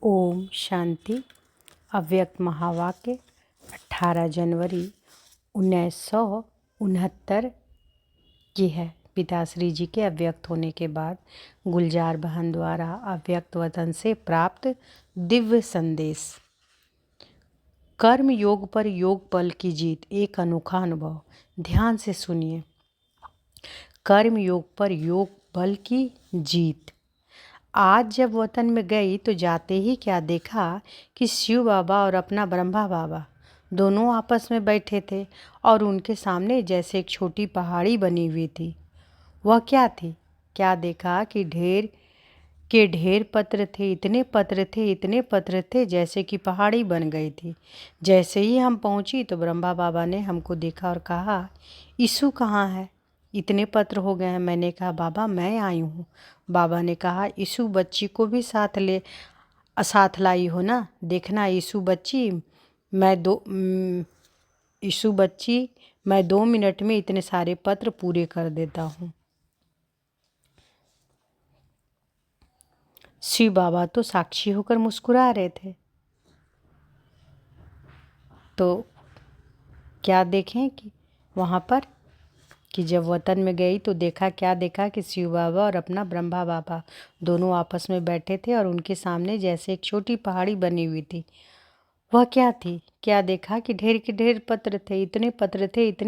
ओम शांति। अव्यक्त महावाक्य 18 जनवरी 1969 की है। पिताश्री जी के अव्यक्त होने के बाद गुलजार बहन द्वारा अव्यक्त वतन से प्राप्त दिव्य संदेश। कर्म योग पर योग बल की जीत, एक अनोखा अनुभव। ध्यान से सुनिए। कर्म योग पर योग बल की जीत। आज जब वतन में गई तो जाते ही क्या देखा कि शिव बाबा और अपना ब्रह्मा बाबा दोनों आपस में बैठे थे और उनके सामने जैसे एक छोटी पहाड़ी बनी हुई थी। वह क्या थी? क्या देखा कि ढेर पत्र थे, इतने पत्र थे जैसे कि पहाड़ी बन गई थी। जैसे ही हम पहुंची तो ब्रह्मा बाबा ने हमको देखा और कहा, यीशु कहाँ है? इतने पत्र हो गए हैं। मैंने कहा, बाबा मैं आई हूँ। बाबा ने कहा, यीशु बच्ची को भी साथ लाई हो ना। देखना यीशु बच्ची, मैं 2 मिनट में इतने सारे पत्र पूरे कर देता हूँ। शिव बाबा तो साक्षी होकर मुस्कुरा रहे थे। तो क्या देखें कि वहाँ पर कि जब वतन में गई तो क्या देखा कि शिव बाबा और अपना ब्रह्मा बाबा दोनों आपस में बैठे थे और उनके सामने जैसे एक छोटी पहाड़ी बनी हुई थी। वह क्या थी? क्या देखा कि ढेर पत्र थे, इतने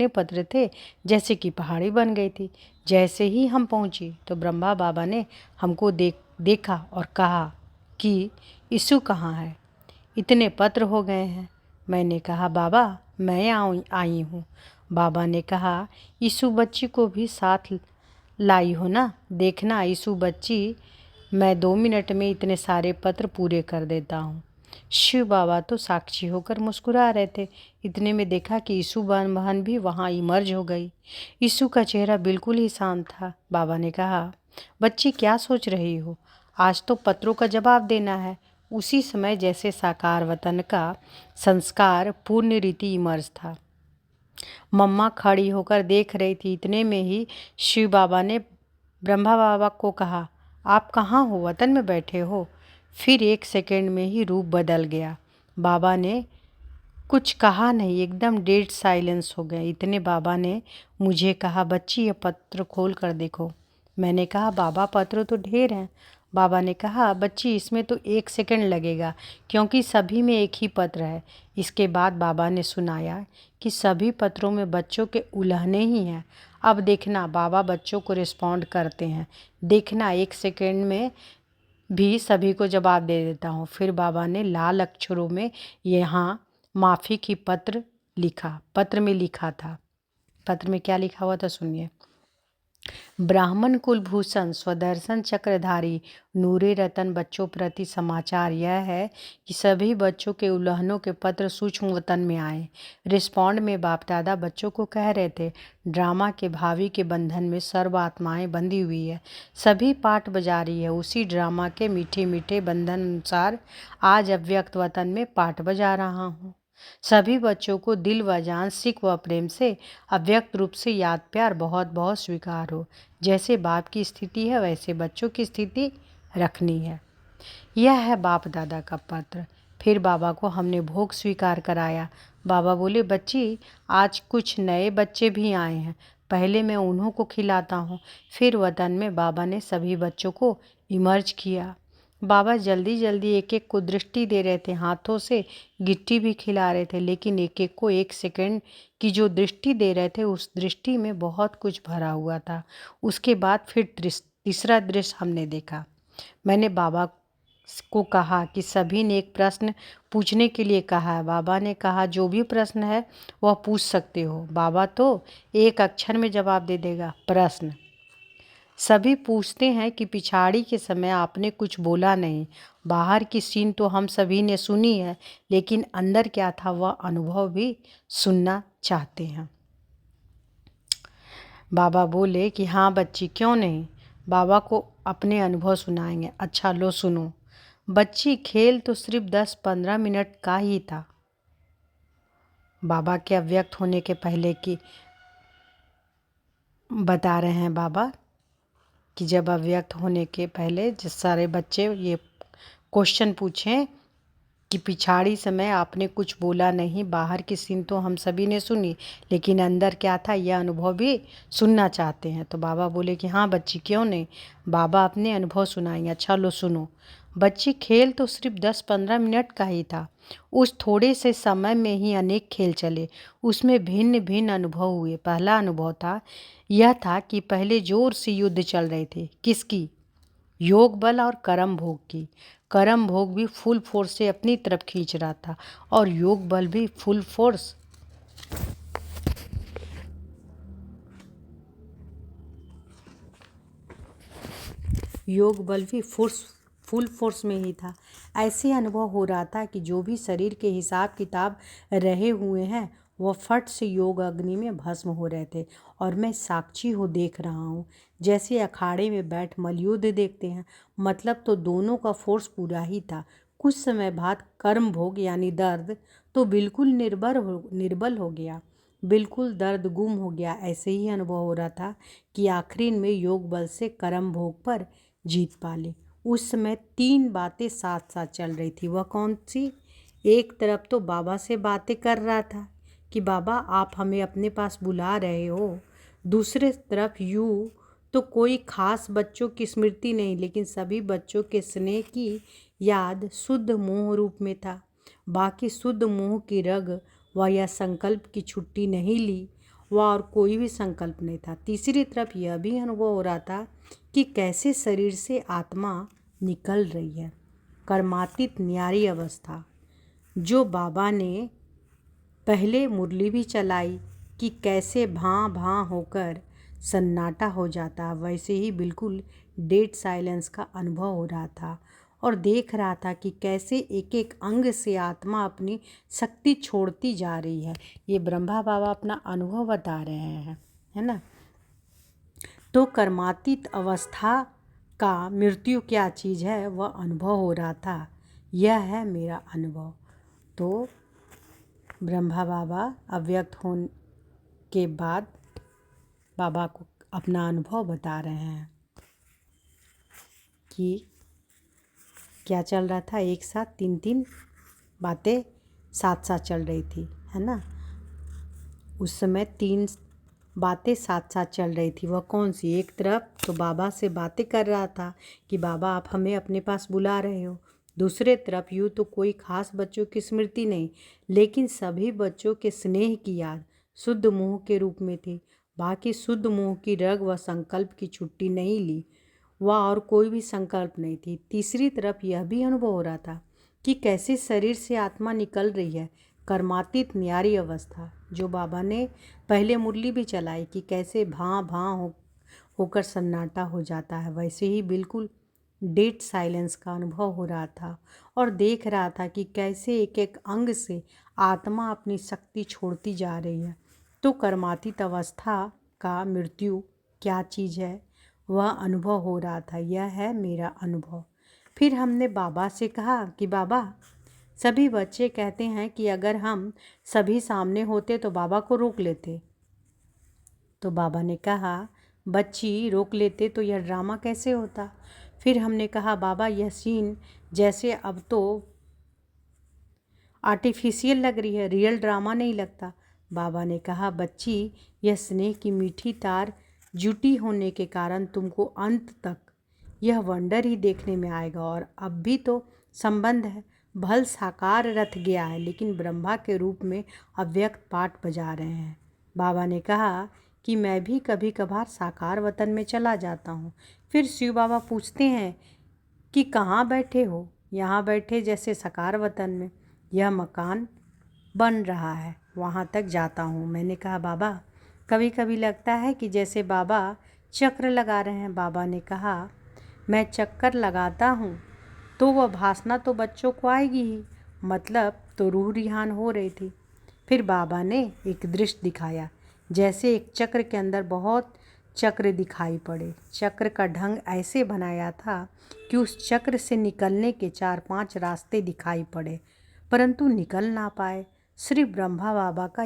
पत्र थे जैसे कि पहाड़ी बन गई थी। जैसे ही हम पहुंची तो ब्रह्मा बाबा ने हमको देखा और कहा कि यीशु कहाँ है? इतने पत्र हो गए हैं। मैंने कहा, बाबा मैं आई हूँ। बाबा ने कहा, यीशु बच्ची को भी साथ लाई हो ना। देखना यीशु बच्ची, मैं 2 मिनट में इतने सारे पत्र पूरे कर देता हूँ। शिव बाबा तो साक्षी होकर मुस्कुरा रहे थे। इतने में देखा कि यीशु बहन भी वहाँ इमर्ज हो गई। यीशु का चेहरा बिल्कुल ही शांत था। बाबा ने कहा, बच्ची क्या सोच रही हो? आज तो पत्रों का जवाब देना है। उसी समय जैसे साकार वतन का संस्कार पूर्ण रीति इमर्ज था। मम्मा खड़ी होकर देख रही थी। इतने में ही शिव बाबा ने ब्रह्मा बाबा को कहा, आप कहाँ हो? वतन में बैठे हो? फिर 1 सेकंड में ही रूप बदल गया। बाबा ने कुछ कहा नहीं, एकदम डेड साइलेंस हो गए। इतने बाबा ने मुझे कहा, बच्ची ये पत्र खोल कर देखो। मैंने कहा, बाबा पत्र तो ढेर हैं। बाबा ने कहा, बच्ची इसमें तो 1 सेकंड लगेगा क्योंकि सभी में एक ही पत्र है। इसके बाद बाबा ने सुनाया कि सभी पत्रों में बच्चों के उलहने ही हैं। अब देखना बाबा बच्चों को रिस्पॉन्ड करते हैं। देखना 1 सेकंड में भी सभी को जवाब दे देता हूँ। फिर बाबा ने लाल अक्षरों में यहाँ माफ़ी की पत्र में लिखा था। पत्र में क्या लिखा हुआ था सुनिए। ब्राह्मण कुलभूषण स्वदर्शन चक्रधारी नूरे रतन बच्चों प्रति समाचार यह है कि सभी बच्चों के उल्लंघनों के पत्र सूक्ष्म वतन में आए। रिस्पॉन्ड में बाप दादा बच्चों को कह रहे थे, ड्रामा के भावी के बंधन में सर्व आत्माएं बंधी हुई है। सभी पाठ बजा रही है। उसी ड्रामा के मीठे मीठे बंधन अनुसार आज अव्यक्त वतन में पाठ बजा रहा हूँ। सभी बच्चों को दिल व जान, सिक व प्रेम से अव्यक्त रूप से याद प्यार बहुत बहुत स्वीकार हो। जैसे बाप की स्थिति है वैसे बच्चों की स्थिति रखनी है। यह है बाप दादा का पत्र। फिर बाबा को हमने भोग स्वीकार कराया। बाबा बोले, बच्ची आज कुछ नए बच्चे भी आए हैं, पहले मैं उन्हों को खिलाता हूँ। फिर वतन में बाबा ने सभी बच्चों को इमर्ज किया। बाबा जल्दी जल्दी एक एक को दृष्टि दे रहे थे, हाथों से गिट्टी भी खिला रहे थे, लेकिन एक एक को 1 सेकंड की जो दृष्टि दे रहे थे उस दृष्टि में बहुत कुछ भरा हुआ था। उसके बाद फिर तीसरा दृश्य हमने देखा। मैंने बाबा को कहा कि सभी ने एक प्रश्न पूछने के लिए कहा है। बाबा ने कहा, जो भी प्रश्न है वह पूछ सकते हो। बाबा तो एक अक्षर में जवाब दे देगा, प्रश्न। सभी पूछते हैं कि पिछाड़ी के समय आपने कुछ बोला नहीं। बाहर की सीन तो हम सभी ने सुनी है, लेकिन अंदर क्या था वह अनुभव भी सुनना चाहते हैं। बाबा बोले कि हाँ बच्ची, क्यों नहीं, बाबा को अपने अनुभव सुनाएंगे। अच्छा लो सुनो। बच्ची, खेल तो सिर्फ 10-15 मिनट का ही था। बाबा के अव्यक्त होने के पहले की बता रहे हैं बाबा कि जब अव्यक्त होने के पहले जिस सारे बच्चे ये क्वेश्चन पूछें कि पिछाड़ी समय आपने कुछ बोला नहीं, बाहर की सीन तो हम सभी ने सुनी, लेकिन अंदर क्या था यह अनुभव भी सुनना चाहते हैं। तो बाबा बोले कि हाँ बच्ची, क्यों नहीं। बाबा अपने अनुभव सुनाएंगे। अच्छा लो सुनो। बच्ची, खेल तो सिर्फ 10-15 मिनट का ही था। उस थोड़े से समय में ही अनेक खेल चले। उसमें भिन्न भिन्न अनुभव हुए। पहला अनुभव यह था कि पहले जोर से युद्ध चल रहे थे। किसकी? योग बल और कर्म भोग की। कर्म भोग भी फुल फोर्स से अपनी तरफ खींच रहा था और योग बल भी फुल फोर्स फुल फोर्स में ही था। ऐसे अनुभव हो रहा था कि जो भी शरीर के हिसाब किताब रहे हुए हैं वह फट से योग अग्नि में भस्म हो रहे थे और मैं साक्षी हो देख रहा हूँ, जैसे अखाड़े में बैठ मलयुद्ध देखते हैं। मतलब तो दोनों का फोर्स पूरा ही था। कुछ समय बाद कर्म भोग यानी दर्द तो बिल्कुल निर्बल हो गया, बिल्कुल दर्द गुम हो गया। ऐसे ही अनुभव हो रहा था कि आखिरी में योग बल से कर्म भोग पर जीत पा ली। उस समय 3 बातें साथ साथ चल रही थी। वह कौन सी? एक तरफ तो बाबा से बातें कर रहा था कि बाबा आप हमें अपने पास बुला रहे हो। दूसरे तरफ यूँ तो कोई खास बच्चों की स्मृति नहीं, लेकिन सभी बच्चों के स्नेह की याद शुद्ध मोह रूप में था। बाकी शुद्ध मोह की रग व या संकल्प की छुट्टी नहीं ली, वह और कोई भी संकल्प नहीं था। तीसरी तरफ यह भी अनुभव हो रहा था कि कैसे शरीर से आत्मा निकल रही है। कर्मातीत न्यारी अवस्था। जो बाबा ने पहले मुरली भी चलाई कि कैसे भां भां होकर सन्नाटा हो जाता, वैसे ही बिल्कुल डेड साइलेंस का अनुभव हो रहा था और देख रहा था कि कैसे एक एक अंग से आत्मा अपनी शक्ति छोड़ती जा रही है। ये ब्रह्मा बाबा अपना अनुभव बता रहे हैं, है ना। तो कर्मातीत अवस्था का मृत्यु क्या चीज़ है वह अनुभव हो रहा था। यह है मेरा अनुभव। तो ब्रह्मा बाबा अव्यक्त होने के बाद बाबा को अपना अनुभव बता रहे हैं कि क्या चल रहा था। एक साथ 3 बातें साथ साथ चल रही थी, है ना। उस समय 3 बातें साथ साथ चल रही थी। वह कौन सी? एक तरफ तो बाबा से बातें कर रहा था कि बाबा आप हमें अपने पास बुला रहे हो। दूसरे तरफ यूँ तो कोई खास बच्चों की स्मृति नहीं, लेकिन सभी बच्चों के स्नेह की याद शुद्ध मोह के रूप में थी। बाकी शुद्ध मोह की रग व संकल्प की छुट्टी नहीं ली, वह और कोई भी संकल्प नहीं थी। तीसरी तरफ यह भी अनुभव हो रहा था कि कैसे शरीर से आत्मा निकल रही है। कर्मातीत न्यारी अवस्था। जो बाबा ने पहले मुरली भी चलाई कि कैसे भां भां होकर सन्नाटा हो जाता है, वैसे ही बिल्कुल डेड साइलेंस का अनुभव हो रहा था और देख रहा था कि कैसे एक एक अंग से आत्मा अपनी शक्ति छोड़ती जा रही है। तो कर्मातीत अवस्था का मृत्यु क्या चीज़ है वह अनुभव हो रहा था। यह है मेरा अनुभव। फिर हमने बाबा से कहा कि बाबा सभी बच्चे कहते हैं कि अगर हम सभी सामने होते तो बाबा को रोक लेते। तो बाबा ने कहा बच्ची रोक लेते तो यह ड्रामा कैसे होता। फिर हमने कहा बाबा यह सीन जैसे अब तो आर्टिफिशियल लग रही है, रियल ड्रामा नहीं लगता। बाबा ने कहा बच्ची यह स्नेह की मीठी तार जुटी होने के कारण तुमको अंत तक यह वंडर ही देखने में आएगा। और अब भी तो संबंध है, भल साकार रथ गया है लेकिन ब्रह्मा के रूप में अव्यक्त पाठ बजा रहे हैं। बाबा ने कहा कि मैं भी कभी कभार साकार वतन में चला जाता हूँ। फिर शिव बाबा पूछते हैं कि कहाँ बैठे हो? यहाँ बैठे जैसे साकार वतन में। यह मकान बन रहा है, वहाँ तक जाता हूँ। मैंने कहा बाबा कभी कभी लगता है कि जैसे बाबा चक्र लगा रहे हैं। बाबा ने कहा मैं चक्कर लगाता हूँ तो वह भासना तो बच्चों को आएगी ही, मतलब तो रूह रिहान हो रही थी। फिर बाबा ने एक दृश्य दिखाया, जैसे एक चक्र के अंदर बहुत चक्र दिखाई पड़े। चक्र का ढंग ऐसे बनाया था कि उस चक्र से निकलने के 4-5 रास्ते दिखाई पड़े, परंतु निकल ना पाए। श्री ब्रह्मा बाबा का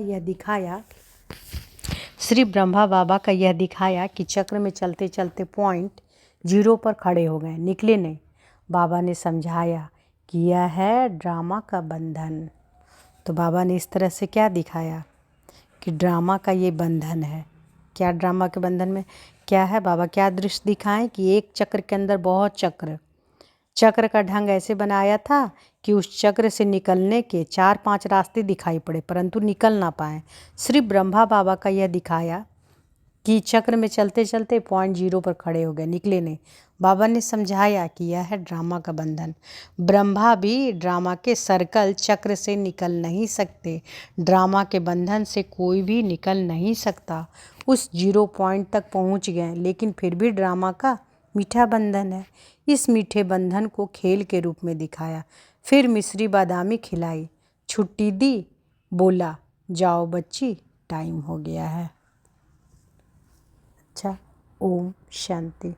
यह दिखाया कि चक्र में चलते चलते पॉइंट 0 पर खड़े हो गए, निकले नहीं। बाबा ने समझाया किया है ड्रामा का बंधन। तो बाबा ने इस तरह से क्या दिखाया कि ड्रामा का ये बंधन है। क्या ड्रामा के बंधन में क्या है, बाबा क्या दृश्य दिखाएं कि एक चक्र के अंदर बहुत चक्र का ढंग ऐसे बनाया था कि उस चक्र से निकलने के 4-5 रास्ते दिखाई पड़े, परंतु निकल ना पाए। सिर्फ ब्रह्मा बाबा का यह दिखाया कि चक्र में चलते चलते पॉइंट 0 पर खड़े हो गए, निकले नहीं। बाबा ने समझाया कि यह है ड्रामा का बंधन। ब्रह्मा भी ड्रामा के सर्कल चक्र से निकल नहीं सकते, ड्रामा के बंधन से कोई भी निकल नहीं सकता। उस 0 पॉइंट तक पहुंच गए, लेकिन फिर भी ड्रामा का मीठा बंधन है। इस मीठे बंधन को खेल के रूप में दिखाया। फिर मिश्री बादामी खिलाई, छुट्टी दी, बोला जाओ बच्ची टाइम हो गया है। अच्छा, ओम शांति।